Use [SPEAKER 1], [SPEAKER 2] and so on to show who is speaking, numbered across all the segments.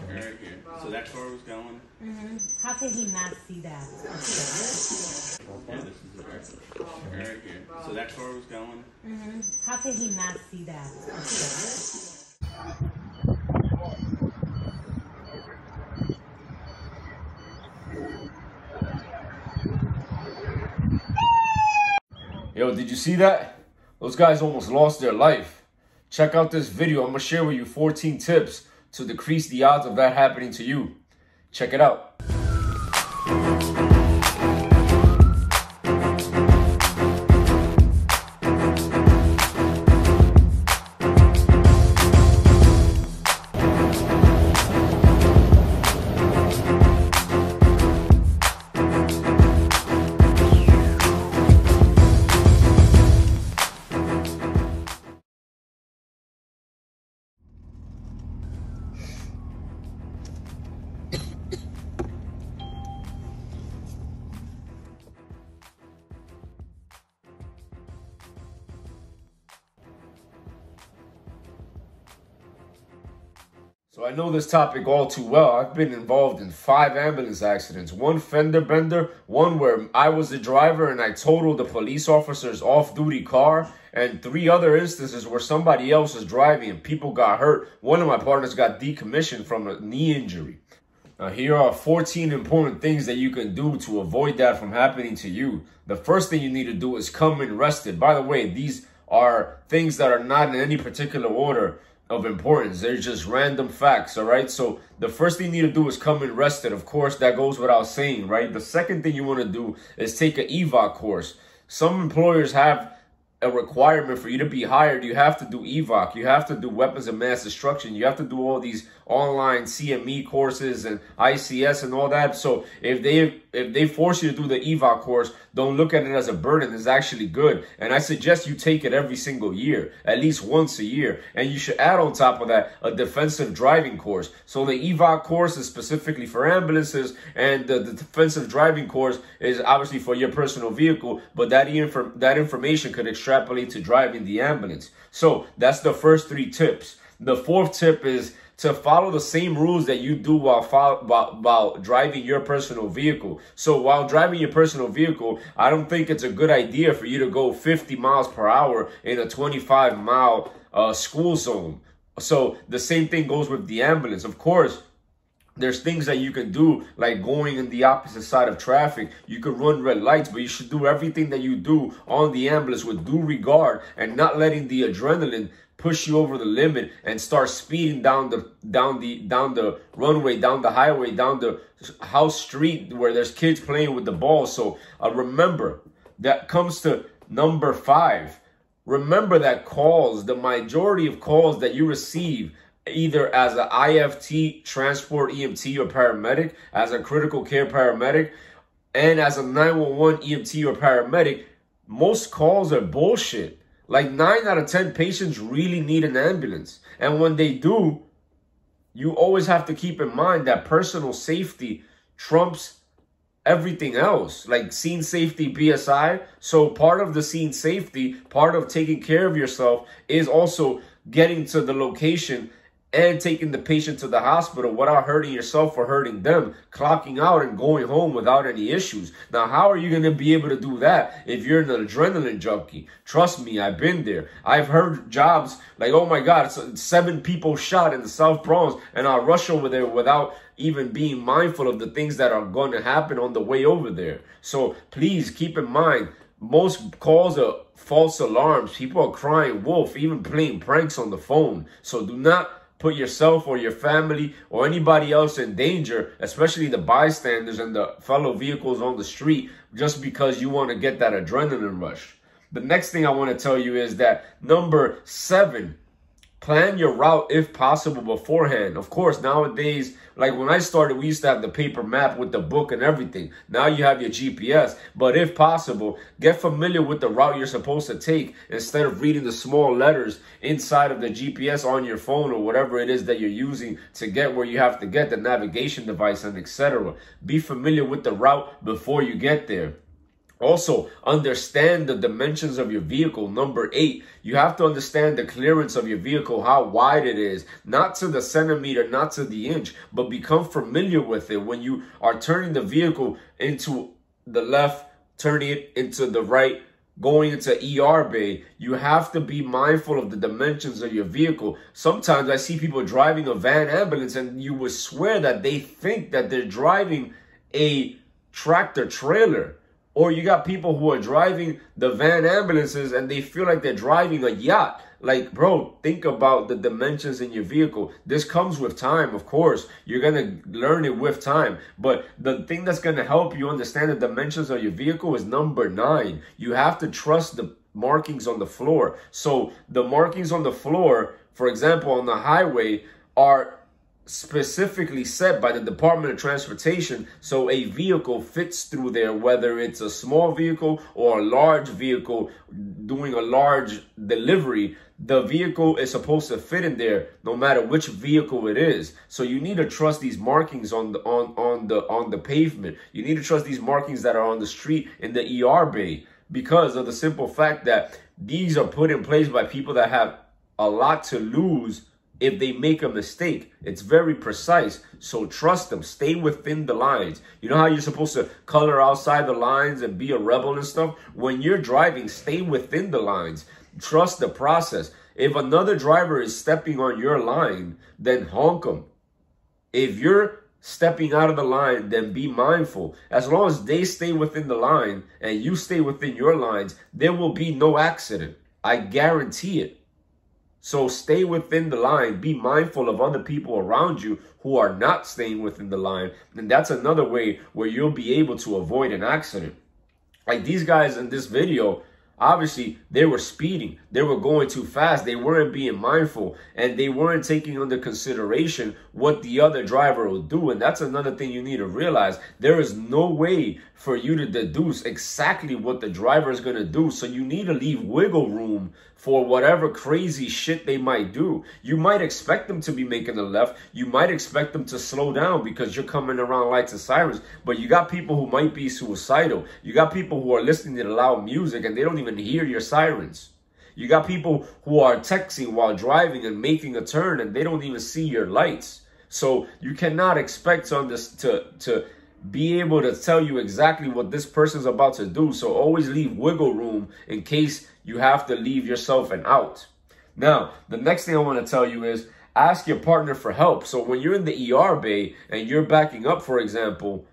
[SPEAKER 1] Right here. So that car was going.
[SPEAKER 2] How can he not see that?
[SPEAKER 1] Yeah, this is the right here. So that car was going.
[SPEAKER 2] How can he not see that?
[SPEAKER 3] Yo, did you see that? Those guys almost lost their life. Check out this video. I'm going to share with you 14 tips to decrease the odds of that happening to you. Check it out. So I know this topic all too well. I've been involved in 5 ambulance accidents. 1 fender bender, 1 where I was the driver and I totaled the police officer's off-duty car, and 3 other instances where somebody else was driving and people got hurt. One of my partners got decommissioned from a knee injury. Now here are 14 important things that you can do to avoid that from happening to you. The first thing you need to do is come in rested. By the way, these are things that are not in any particular order of importance. They're just random facts, all right? So the first thing you need to do is come in rested. Of course, that goes without saying, right? The second thing you want to do is take an EVOC course. Some employers have a requirement for you to be hired. You have to do EVOC. You have to do weapons of mass destruction. You have to do all these online CME courses and ICS and all that. So if they force you to do the EVOC course, don't look at it as a burden. It's actually good. And I suggest you take it every single year, at least once a year. And you should add on top of that a defensive driving course. So the EVOC course is specifically for ambulances, and the defensive driving course is obviously for your personal vehicle, but that information could extrapolate to driving the ambulance. So that's the first 3 tips. The 4th tip is to follow the same rules that you do while driving your personal vehicle. So while driving your personal vehicle, I don't think it's a good idea for you to go 50 miles per hour in a 25-mile school zone. So the same thing goes with the ambulance. Of course, there's things that you can do, like going in the opposite side of traffic. You could run red lights, but you should do everything that you do on the ambulance with due regard and not letting the adrenaline push you over the limit and start speeding down the runway, down the highway, down the house street where there's kids playing with the ball. So remember, that comes to number 5. Remember that calls, the majority of calls that you receive, either as an IFT, transport EMT or paramedic, as a critical care paramedic, and as a 911 EMT or paramedic, most calls are bullshit. Like 9 out of 10 patients really need an ambulance. And when they do, you always have to keep in mind that personal safety trumps everything else, like scene safety BSI. So part of the scene safety, part of taking care of yourself is also getting to the location and taking the patient to the hospital without hurting yourself or hurting them, clocking out and going home without any issues. Now, how are you going to be able to do that if you're an adrenaline junkie? Trust me, I've been there. I've heard jobs like, oh my God, 7 people shot in the South Bronx, and I'll rush over there without even being mindful of the things that are going to happen on the way over there. So please keep in mind, most calls are false alarms. People are crying wolf, even playing pranks on the phone. So do not put yourself or your family or anybody else in danger, especially the bystanders and the fellow vehicles on the street, just because you want to get that adrenaline rush. The next thing I want to tell you is that number 7, plan your route if possible beforehand. Of course, nowadays, like when I started, we used to have the paper map with the book and everything. Now you have your GPS. But if possible, get familiar with the route you're supposed to take instead of reading the small letters inside of the GPS on your phone or whatever it is that you're using to get where you have to get, the navigation device and etc. Be familiar with the route before you get there. Also, understand the dimensions of your vehicle. Number 8, you have to understand the clearance of your vehicle, how wide it is, not to the centimeter, not to the inch, but become familiar with it. When you are turning the vehicle into the left, turning it into the right, going into ER bay, you have to be mindful of the dimensions of your vehicle. Sometimes I see people driving a van ambulance and you would swear that they think that they're driving a tractor trailer. Or you got people who are driving the van ambulances and they feel like they're driving a yacht. Like, bro, think about the dimensions in your vehicle. This comes with time, of course. You're going to learn it with time. But the thing that's going to help you understand the dimensions of your vehicle is number 9. You have to trust the markings on the floor. So the markings on the floor, for example, on the highway, are specifically set by the Department of Transportation, so a vehicle fits through there, whether it's a small vehicle or a large vehicle doing a large delivery. The vehicle is supposed to fit in there no matter which vehicle it is. So you need to trust these markings on the pavement. You need to trust these markings that are on the street in the ER bay, because of the simple fact that these are put in place by people that have a lot to lose if they make a mistake. It's very precise, so trust them. Stay within the lines. You know how you're supposed to color outside the lines and be a rebel and stuff? When you're driving, stay within the lines. Trust the process. If another driver is stepping on your line, then honk them. If you're stepping out of the line, then be mindful. As long as they stay within the line and you stay within your lines, there will be no accident. I guarantee it. So stay within the line. Be mindful of other people around you who are not staying within the line. And that's another way where you'll be able to avoid an accident. Like these guys in this video, obviously they were speeding. They were going too fast. They weren't being mindful, and they weren't taking under consideration what the other driver will do. And that's another thing you need to realize. There is no way for you to deduce exactly what the driver is going to do. So you need to leave wiggle room for whatever crazy shit they might do. You might expect them to be making a left. You might expect them to slow down because you're coming around lights and sirens. But you got people who might be suicidal. You got people who are listening to loud music and they don't even hear your sirens. You got people who are texting while driving and making a turn and they don't even see your lights. So you cannot expect to be able to tell you exactly what this person's about to do. So always leave wiggle room in case you have to leave yourself an out. Now, the next thing I want to tell you is ask your partner for help. So when you're in the ER bay and you're backing up, for example,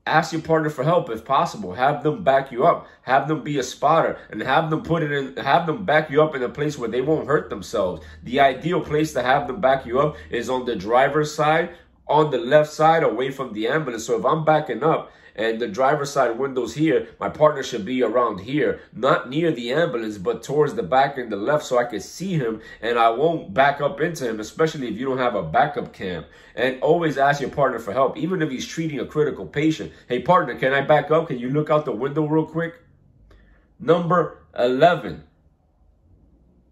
[SPEAKER 3] ask your partner for help if possible. Have them back you up. Have them be a spotter and have them back you up in a place where they won't hurt themselves. The ideal place to have them back you up is on the driver's side, on the left side, away from the ambulance. So if I'm backing up and the driver's side window's here, my partner should be around here, not near the ambulance, but towards the back and the left so I can see him and I won't back up into him, especially if you don't have a backup cam. And always ask your partner for help, even if he's treating a critical patient. Hey, partner, can I back up? Can you look out the window real quick? Number 11.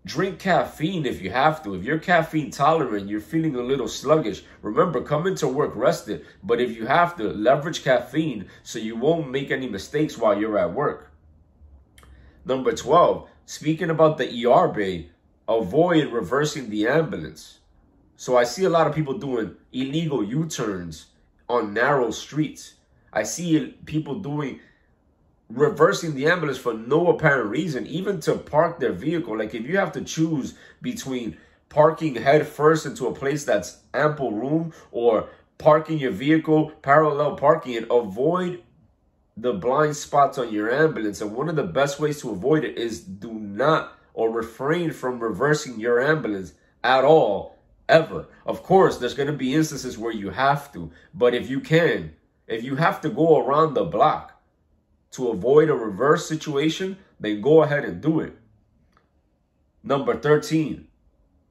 [SPEAKER 3] Drink caffeine if you have to. If you're caffeine tolerant, you're feeling a little sluggish, remember, come into work rested. But if you have to, leverage caffeine so you won't make any mistakes while you're at work. Number 12, speaking about the ER bay, avoid reversing the ambulance. So I see a lot of people doing illegal U-turns on narrow streets. I see people reversing the ambulance for no apparent reason, even to park their vehicle. Like if you have to choose between parking head first into a place that's ample room or parking your vehicle, parallel parking it, avoid the blind spots on your ambulance. And one of the best ways to avoid it is do not or refrain from reversing your ambulance at all, ever. Of course, there's going to be instances where you have to, but if you have to go around the block to avoid a reverse situation, then go ahead and do it. Number 13,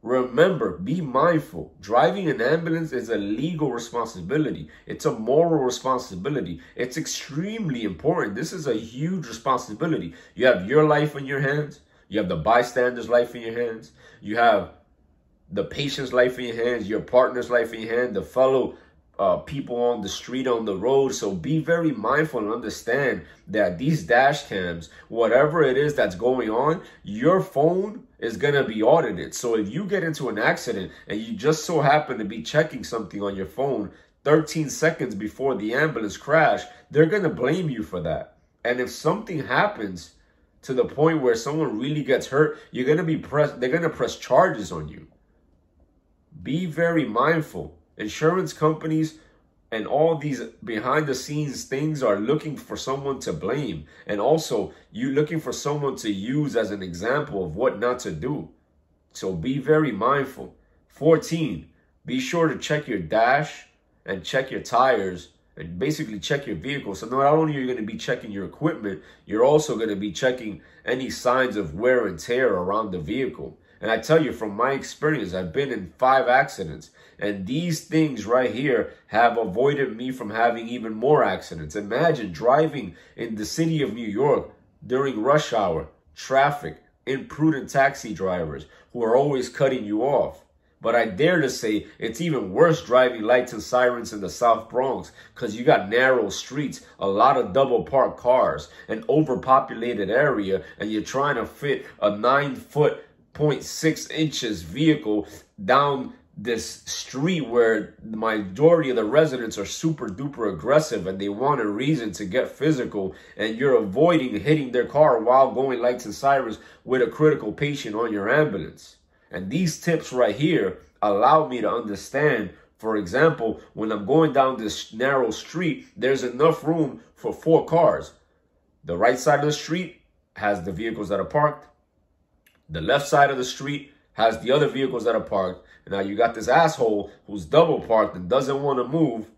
[SPEAKER 3] remember, be mindful. Driving an ambulance is a legal responsibility. It's a moral responsibility. It's extremely important. This is a huge responsibility. You have your life in your hands. You have the bystander's life in your hands. You have the patient's life in your hands, your partner's life in your hand, the fellow people on the street, on the road. So be very mindful and understand that these dash cams, whatever it is that's going on, your phone is going to be audited. So if you get into an accident and you just so happen to be checking something on your phone 13 seconds before the ambulance crash, they're going to blame you for that. And if something happens to the point where someone really gets hurt, they're going to press charges on you. Be very mindful. Insurance companies and all these behind the scenes things are looking for someone to blame. And also, you're looking for someone to use as an example of what not to do. So be very mindful. 14, be sure to check your dash and check your tires and basically check your vehicle. So not only are you going to be checking your equipment, you're also going to be checking any signs of wear and tear around the vehicle. And I tell you, from my experience, I've been in 5 accidents. And these things right here have avoided me from having even more accidents. Imagine driving in the city of New York during rush hour, traffic, imprudent taxi drivers who are always cutting you off. But I dare to say it's even worse driving lights and sirens in the South Bronx, because you got narrow streets, a lot of double parked cars, an overpopulated area, and you're trying to fit a 9'6" vehicle down this street where the majority of the residents are super duper aggressive and they want a reason to get physical, and you're avoiding hitting their car while going lights and sirens with a critical patient on your ambulance. And these tips right here allow me to understand, for example, when I'm going down this narrow street, there's enough room for 4 cars. The right side of the street has the vehicles that are parked. The left side of the street has the other vehicles that are parked. And now you got this asshole who's double parked and doesn't want to move.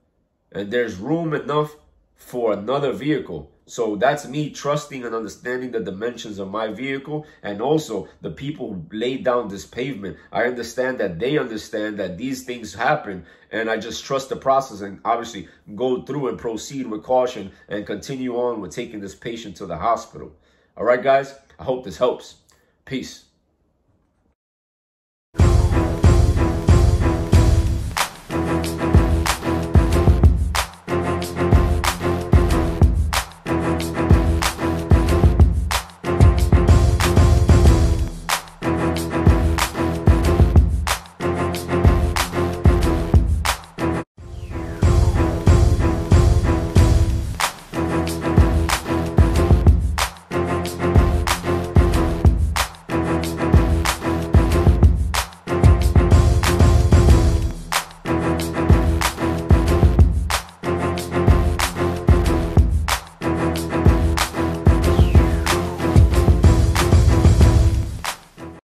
[SPEAKER 3] And there's room enough for another vehicle. So that's me trusting and understanding the dimensions of my vehicle, and also the people who laid down this pavement. I understand that they understand that these things happen, and I just trust the process and obviously go through and proceed with caution and continue on with taking this patient to the hospital. All right, guys, I hope this helps. Peace.